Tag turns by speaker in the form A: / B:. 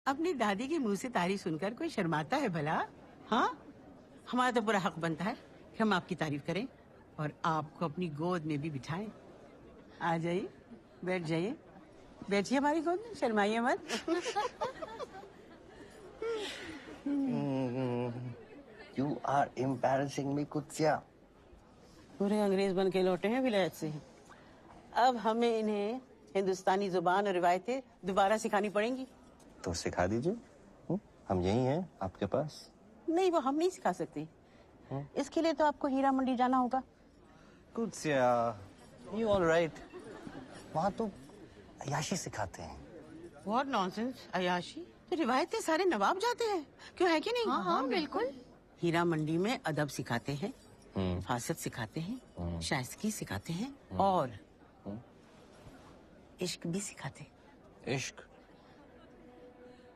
A: अपनी दादी के मुंह से तारीफ सुनकर कोई शर्माता है भला? हाँ, हमारा तो पूरा हक बनता है कि हम आपकी तारीफ करें और आपको अपनी गोद में भी बिठाएं। आ जाइए, बैठ जाइए, बैठिए हमारी गोद में, शर्माइए मत।
B: You are embarrassing me, कुत्सिया।
A: पूरे अंग्रेज बन के लौटे हैं विलायत से। अब हमें इन्हें हिंदुस्तानी जुबान और रिवायतें दोबारा सिखानी पड़ेंगी।
B: तो सिखा दीजिए, हम यही हैं आपके पास।
A: नहीं, वो हम नहीं सिखा सकते। इसके लिए तो आपको हीरा मंडी जाना होगा।
B: कुत्सिया, you all right? वहाँ तो अय्याशी सिखाते हैं।
A: What nonsense, अय्याशी? तो रिवायतें सारे नवाब जाते हैं, क्यों है कि नहीं?
C: हाँ हाँ बिल्कुल।
A: हीरा मंडी में अदब सिखाते हैं, हिफाजत सिखाते हैं, शाइस्तगी सिखाते हैं और इश्क भी सिखाते हैं।
B: इश्क?